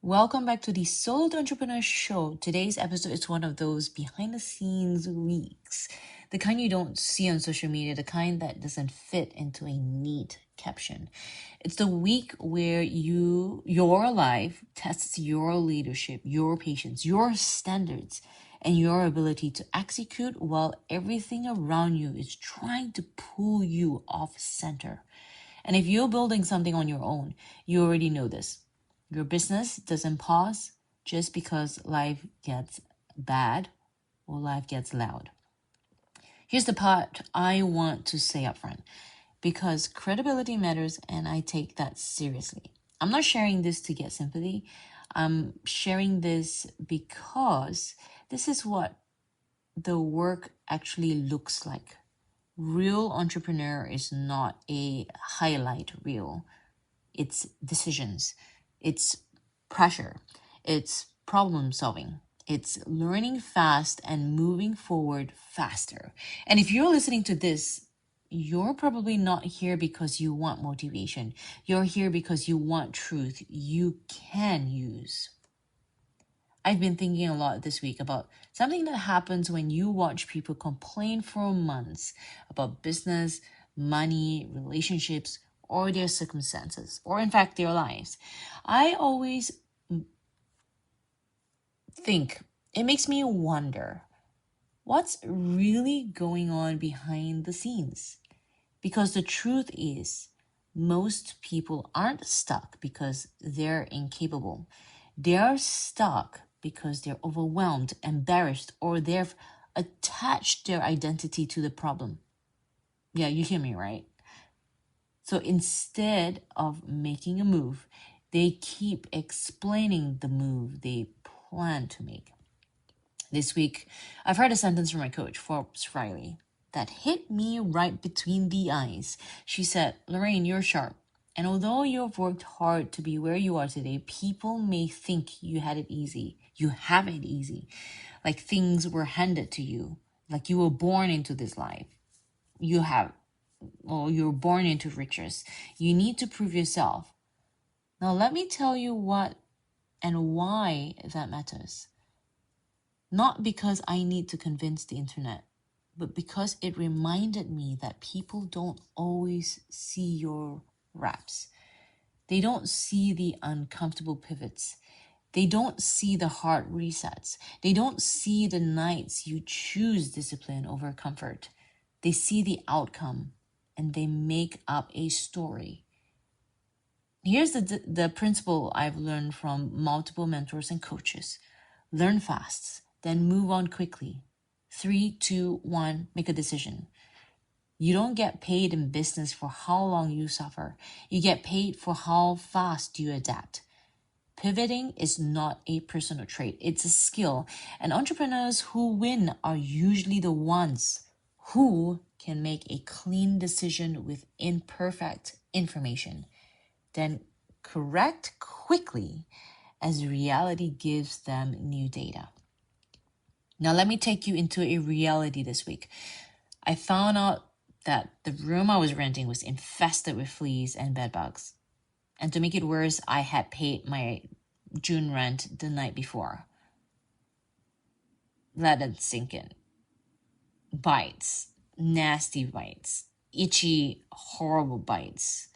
Welcome back to the Solo Entrepreneur Show. Today's episode is one of those behind the scenes weeks. The kind you don't see on social media, the kind that doesn't fit into a neat caption. It's the week where your life tests your leadership, your patience, your standards, and your ability to execute while everything around you is trying to pull you off center. And if you're building something on your own, you already know this. Your business doesn't pause just because life gets bad or life gets loud. Here's the part I want to say up front, because credibility matters and I take that seriously. I'm not sharing this to get sympathy. I'm sharing this because this is what the work actually looks like. Real entrepreneur is not a highlight reel. It's decisions. It's pressure. It's problem solving. It's learning fast and moving forward faster. And if you're listening to this, you're probably not here because you want motivation. You're here because you want truth you can use. I've been thinking a lot this week about something that happens when you watch people complain for months about business, money, relationships, or their circumstances, or in fact, their lives. I always think it makes me wonder what's really going on behind the scenes. Because the truth is, most people aren't stuck because they're incapable. They're stuck because they're overwhelmed, embarrassed, or they've attached their identity to the problem. Yeah, you hear me, right? So instead of making a move, they keep explaining the move they plan to make. This week, I've heard a sentence from my coach, Forbes Riley, that hit me right between the eyes. She said, "Lorraine, you're sharp. And although you've worked hard to be where you are today, people may think you had it easy. You have it easy. Like things were handed to you. Like you were born into this life. You're born into riches. You need to prove yourself. Now, let me tell you what and why that matters. Not because I need to convince the internet, but because it reminded me that people don't always see your raps. They don't see the uncomfortable pivots. They don't see the hard resets. They don't see the nights you choose discipline over comfort. They see the outcome and they make up a story. Here's the principle I've learned from multiple mentors and coaches. Learn fast, then move on quickly. 3, 2, 1, make a decision. You don't get paid in business for how long you suffer. You get paid for how fast you adapt. Pivoting is not a personal trait. It's a skill. And entrepreneurs who win are usually the ones who can make a clean decision with imperfect information, then correct quickly as reality gives them new data. Now, let me take you into a reality this week. I found out that the room I was renting was infested with fleas and bedbugs. And to make it worse, I had paid my June rent the night before. Let it sink in. Bites, nasty bites, itchy, horrible bites.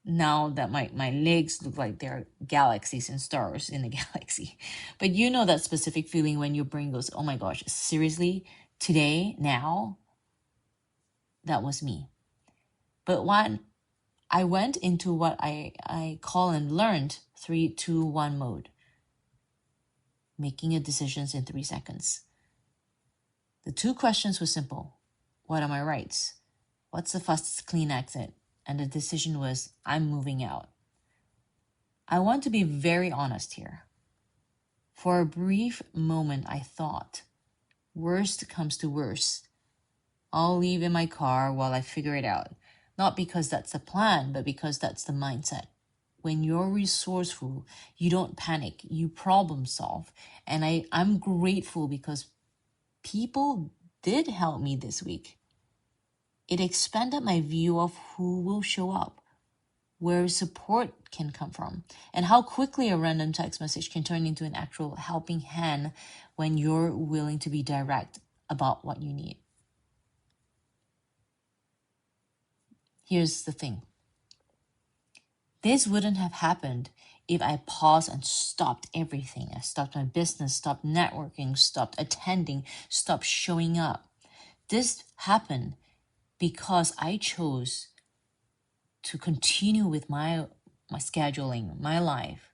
Now that my legs look like they're galaxies and stars in the galaxy. But you know that specific feeling when your brain goes, oh my gosh, seriously? Today? Now? That was me. But when I went into what I call and learned 3, 2, 1 mode. Making a decisions in 3 seconds. The 2 questions were simple. What are my rights? What's the fastest clean exit? And the decision was, I'm moving out. I want to be very honest here. For a brief moment, I thought, worst comes to worst. I'll leave in my car while I figure it out. Not because that's the plan, but because that's the mindset. When you're resourceful, you don't panic, you problem solve. And I'm grateful because people did help me this week. It expanded my view of who will show up, where support can come from, and how quickly a random text message can turn into an actual helping hand when you're willing to be direct about what you need. Here's the thing. This wouldn't have happened if I paused and stopped everything. I stopped my business, stopped networking, stopped attending, stopped showing up. This happened because I chose to continue with my scheduling, my life,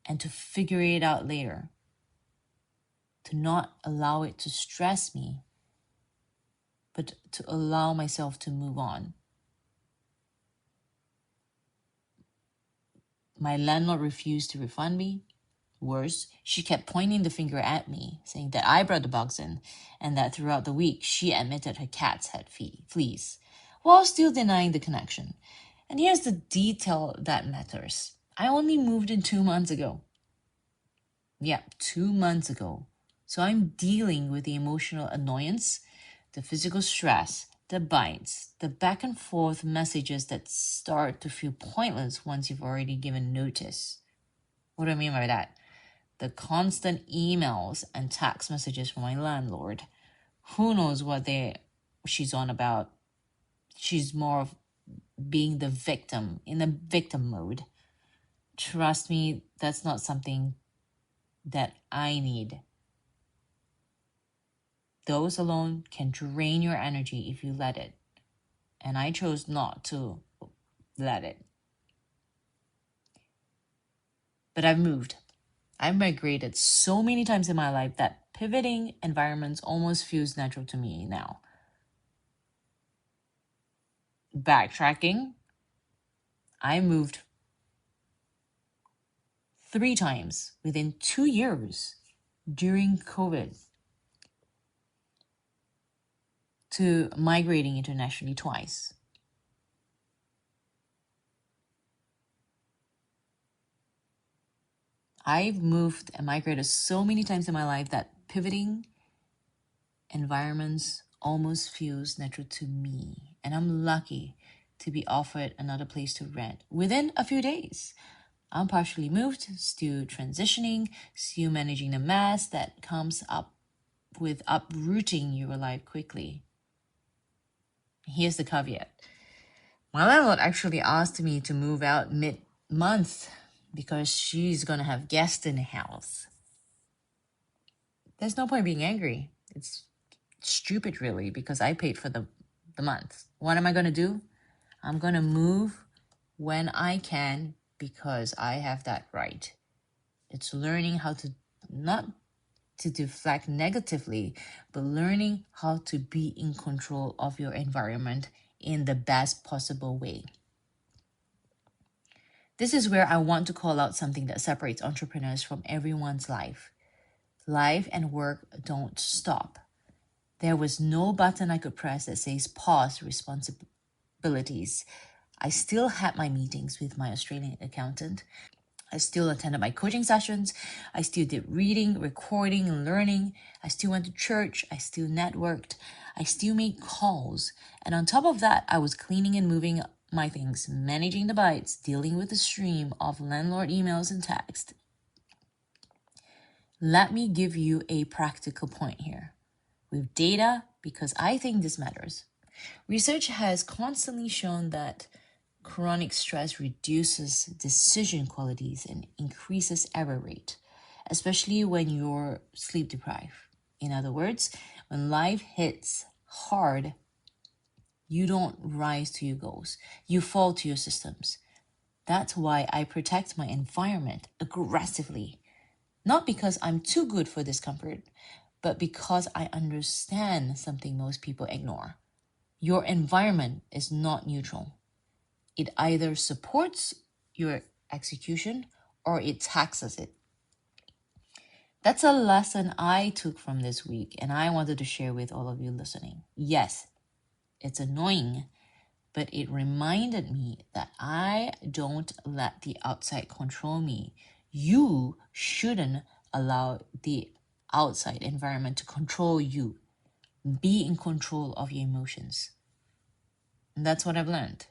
and to figure it out later. To not allow it to stress me, but to allow myself to move on. My landlord refused to refund me. Worse, she kept pointing the finger at me, saying that I brought the bugs in, and that throughout the week she admitted her cats had fleas, while still denying the connection. And here's the detail that matters. I only moved in 2 months ago. Yeah, 2 months ago. So I'm dealing with the emotional annoyance, the physical stress, the bites, the back and forth messages that start to feel pointless once you've already given notice. What do I mean by that? The constant emails and text messages from my landlord. Who knows what she's on about? She's more of being the victim, in the victim mode. Trust me, that's not something that I need. Those alone can drain your energy if you let it. And I chose not to let it. But I've moved. I've migrated so many times in my life that pivoting environments almost feels natural to me now. Backtracking, I moved 3 times within 2 years during COVID, to migrating internationally twice. I've moved and migrated so many times in my life that pivoting environments almost feels natural to me. And I'm lucky to be offered another place to rent within a few days. I'm partially moved, still transitioning, still managing the mess that comes up with uprooting your life quickly. Here's the caveat. My landlord actually asked me to move out mid-month because she's going to have guests in the house. There's no point being angry. It's stupid, really, because I paid for the month. What am I going to do? I'm going to move when I can because I have that right. It's learning how to not to deflect negatively, but learning how to be in control of your environment in the best possible way. This is where I want to call out something that separates entrepreneurs from everyone's life. Life and work don't stop. There was no button I could press that says pause responsibilities. I still had my meetings with my Australian accountant. I still attended my coaching sessions. I still did reading, recording, and learning. I still went to church. I still networked. I still made calls. And on top of that, I was cleaning and moving my things, managing the bites, dealing with the stream of landlord emails and text. Let me give you a practical point here with data, because I think this matters. Research has constantly shown that chronic stress reduces decision qualities and increases error rate, especially when you're sleep deprived. In other words, when life hits hard, you don't rise to your goals. You fall to your systems. That's why I protect my environment aggressively. Not because I'm too good for discomfort, but because I understand something most people ignore. Your environment is not neutral. It either supports your execution or it taxes it. That's a lesson I took from this week, and I wanted to share with all of you listening. Yes, it's annoying, but it reminded me that I don't let the outside control me. You shouldn't allow the outside environment to control you. Be in control of your emotions. And that's what I've learned.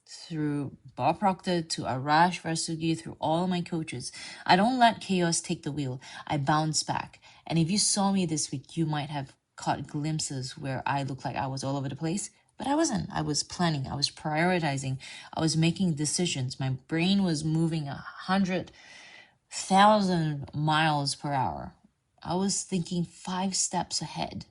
through Bob Proctor to Arash Varsugi, through all my coaches. I don't let chaos take the wheel. I bounce back. And if you saw me this week, you might have caught glimpses where I looked like I was all over the place. But I wasn't. I was planning. I was prioritizing. I was making decisions. My brain was moving 100,000 miles per hour. I was thinking 5 steps ahead.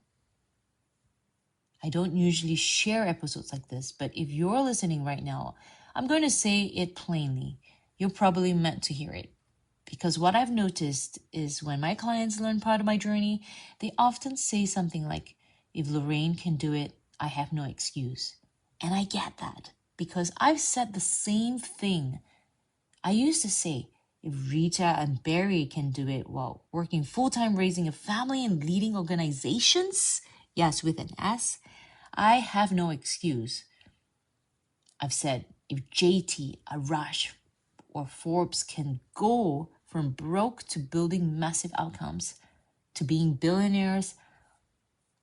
I don't usually share episodes like this, but if you're listening right now, I'm going to say it plainly. You're probably meant to hear it. Because what I've noticed is when my clients learn part of my journey, they often say something like, if Lorraine can do it, I have no excuse. And I get that because I've said the same thing. I used to say, if Rita and Barry can do it while working full-time, raising a family and leading organizations, yes, with an S, I have no excuse. I've said, if JT, Arash, or Forbes can go from broke to building massive outcomes, to being billionaires,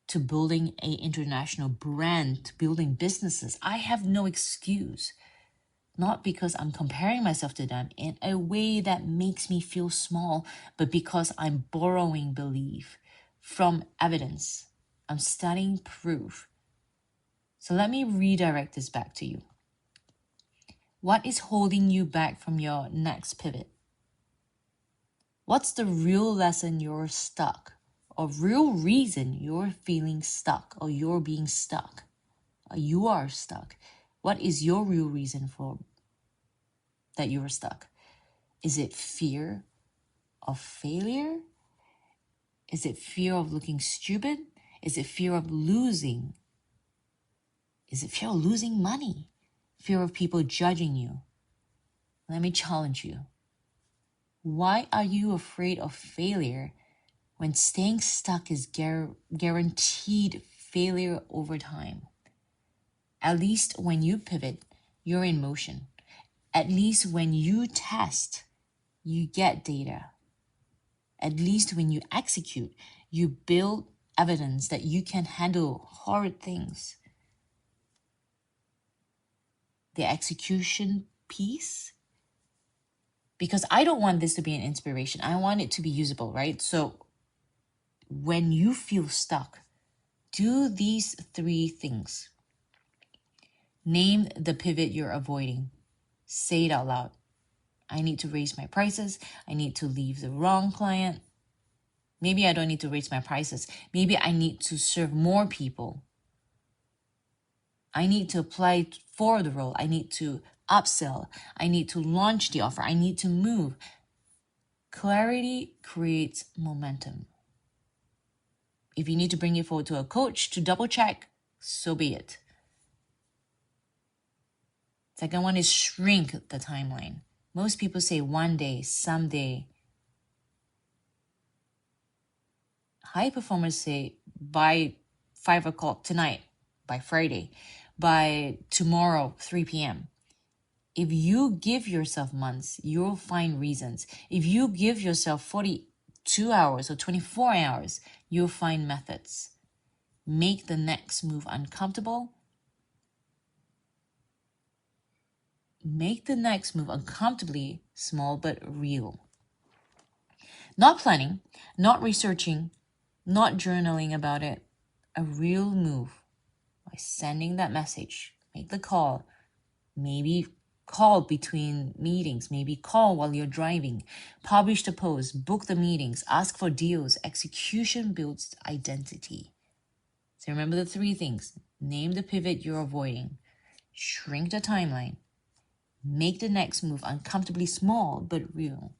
to building an international brand, to building businesses, I have no excuse. Not because I'm comparing myself to them in a way that makes me feel small, but because I'm borrowing belief from evidence. I'm studying proof. So let me redirect this back to you. What is holding you back from your next pivot? What's the real lesson you're stuck, or real reason you're feeling stuck, or you're being stuck, or you are stuck? What is your real reason for that you are stuck? Is it fear of failure? Is it fear of looking stupid? Is it fear of losing? Is it fear of losing money? Fear of people judging you? Let me challenge you. Why are you afraid of failure when staying stuck is guaranteed failure over time? At least when you pivot, you're in motion. At least when you test, you get data. At least when you execute, you build evidence that you can handle hard things. The execution piece, because I don't want this to be an inspiration. I want it to be usable, right? So when you feel stuck, do these 3 things. Name the pivot you're avoiding. Say it out loud. I need to raise my prices. I need to leave the wrong client. Maybe I don't need to raise my prices. Maybe I need to serve more people. I need to apply for the role. I need to upsell. I need to launch the offer. I need to move. Clarity creates momentum. If you need to bring it forward to a coach to double check, so be it. Second one is shrink the timeline. Most people say one day, someday. High performers say by 5 o'clock tonight, by Friday, by tomorrow, 3 p.m. If you give yourself months, you'll find reasons. If you give yourself 42 hours or 24 hours, you'll find methods. Make the next move uncomfortable. Make the next move uncomfortably small but real. Not planning, not researching, not journaling about it. A real move by sending that message. Make the call. Maybe call between meetings. Maybe call while you're driving. Publish the post. Book the meetings. Ask for deals. Execution builds identity. So remember the 3 things. Name the pivot you're avoiding. Shrink the timeline. Make the next move uncomfortably small but real.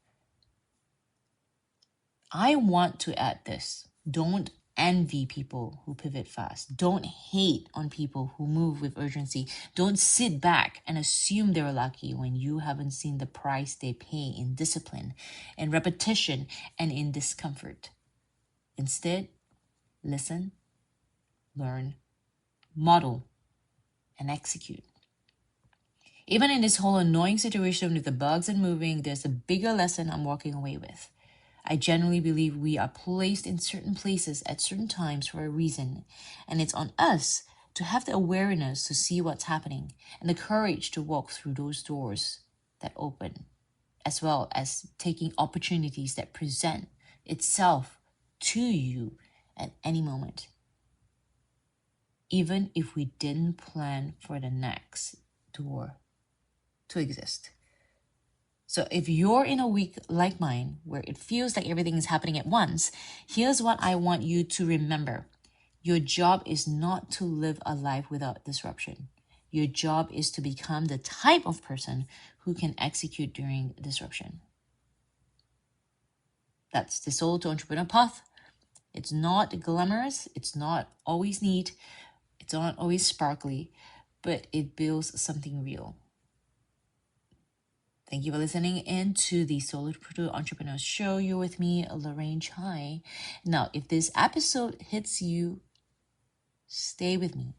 I want to add this. Don't envy people who pivot fast. Don't hate on people who move with urgency. Don't sit back and assume they're lucky when you haven't seen the price they pay in discipline, in repetition, and in discomfort. Instead, listen, learn, model, and execute. Even in this whole annoying situation with the bugs and moving, there's a bigger lesson I'm walking away with. I genuinely believe we are placed in certain places at certain times for a reason, and it's on us to have the awareness to see what's happening and the courage to walk through those doors that open, as well as taking opportunities that present itself to you at any moment, even if we didn't plan for the next door to exist. So if you're in a week like mine, where it feels like everything is happening at once, here's what I want you to remember. Your job is not to live a life without disruption. Your job is to become the type of person who can execute during disruption. That's the Soul to Entrepreneur path. It's not glamorous. It's not always neat. It's not always sparkly, but it builds something real. Thank you for listening in to the Solopreneur Entrepreneurs Show. You're with me, Lorraine Chai. Now, if this episode hits you, stay with me.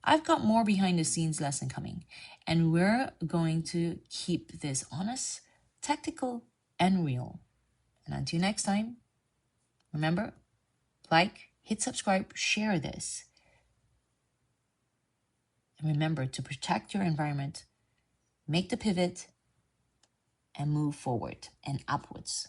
I've got more behind the scenes lesson coming, and we're going to keep this honest, tactical, and real. And until next time, remember, like, hit subscribe, share this. And remember to protect your environment, make the pivot, and move forward and upwards.